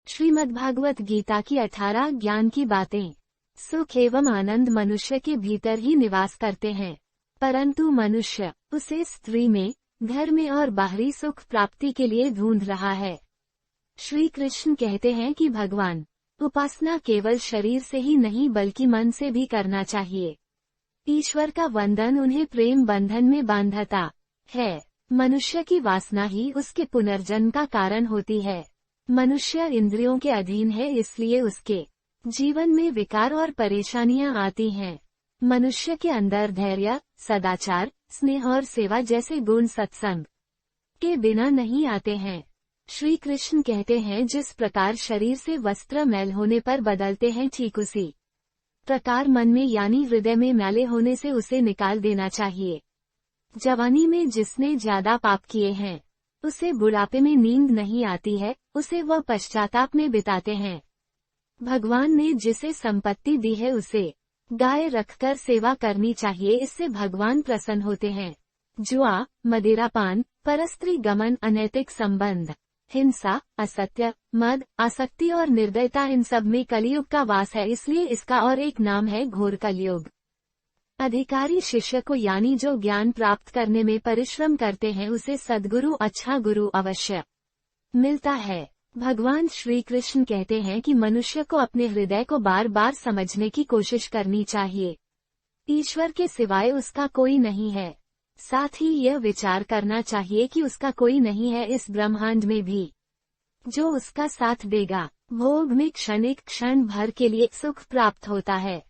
श्रीमद्भागवत गीता की 18 ज्ञान की बातें। सुख एवं आनंद मनुष्य के भीतर ही निवास करते हैं, परंतु मनुष्य उसे स्त्री में, घर में और बाहरी सुख प्राप्ति के लिए ढूंढ रहा है। श्री कृष्ण कहते हैं कि भगवान उपासना केवल शरीर से ही नहीं बल्कि मन से भी करना चाहिए। ईश्वर का वंदन उन्हें प्रेम बंधन में बांधता है। मनुष्य की वासना ही उसके पुनर्जन्म का कारण होती है। मनुष्य इंद्रियों के अधीन है, इसलिए उसके जीवन में विकार और परेशानियां आती हैं। मनुष्य के अंदर धैर्य, सदाचार, स्नेह और सेवा जैसे गुण सत्संग के बिना नहीं आते हैं। श्री कृष्ण कहते हैं, जिस प्रकार शरीर से वस्त्र मैल होने पर बदलते हैं, ठीक उसी प्रकार मन में यानी हृदय में मैले होने से उसे निकाल देना चाहिए। जवानी में जिसने ज्यादा पाप किए हैं, उसे बुढ़ापे में नींद नहीं आती है, उसे वह पश्चाताप में बिताते हैं। भगवान ने जिसे संपत्ति दी है उसे गाय रखकर सेवा करनी चाहिए, इससे भगवान प्रसन्न होते हैं। जुआ, मदिरापान, परस्त्री गमन, अनैतिक संबंध, हिंसा, असत्य, मद, आसक्ति और निर्दयता, इन सब में कलयुग का वास है, इसलिए इसका और एक नाम है घोर कलयुग। अधिकारी शिष्य को यानी जो ज्ञान प्राप्त करने में परिश्रम करते हैं, उसे सद्गुरु, अच्छा गुरु अवश्य मिलता है। भगवान श्री कृष्ण कहते हैं कि मनुष्य को अपने हृदय को बार बार समझने की कोशिश करनी चाहिए। ईश्वर के सिवाय उसका कोई नहीं है। साथ ही यह विचार करना चाहिए कि उसका कोई नहीं है इस ब्रह्मांड में भी जो उसका साथ देगा। भोग में क्षणिक क्षण भर के लिए सुख प्राप्त होता है,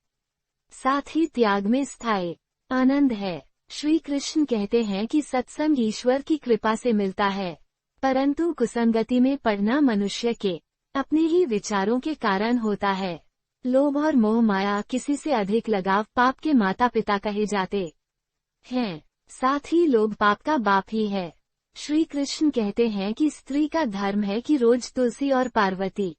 साथ ही त्याग में स्थायी आनंद है। श्री कृष्ण कहते हैं कि सत्संग ईश्वर की कृपा से मिलता है, परंतु कुसंगति में पड़ना मनुष्य के अपने ही विचारों के कारण होता है। लोभ और मोह माया, किसी से अधिक लगाव पाप के माता पिता कहे जाते हैं। साथ ही लोभ पाप का बाप ही है। श्री कृष्ण कहते हैं कि स्त्री का धर्म है कि रोज तुलसी और पार्वती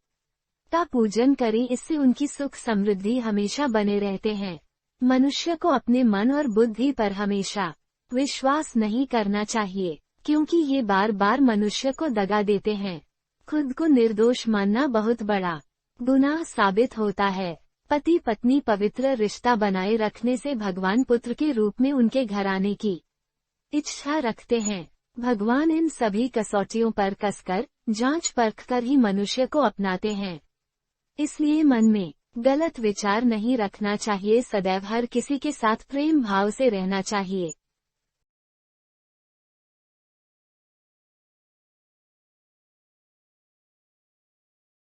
का पूजन करें, इससे उनकी सुख समृद्धि हमेशा बने रहते हैं। मनुष्य को अपने मन और बुद्धि पर हमेशा विश्वास नहीं करना चाहिए, क्योंकि ये बार बार मनुष्य को दगा देते हैं। खुद को निर्दोष मानना बहुत बड़ा गुनाह साबित होता है। पति पत्नी पवित्र रिश्ता बनाए रखने से भगवान पुत्र के रूप में उनके घर आने की इच्छा रखते हैं। भगवान इन सभी कसौटियों पर कसकर जांच परख कर ही मनुष्य को अपनाते हैं। इसलिए मन में गलत विचार नहीं रखना चाहिए, सदैव हर किसी के साथ प्रेम भाव से रहना चाहिए।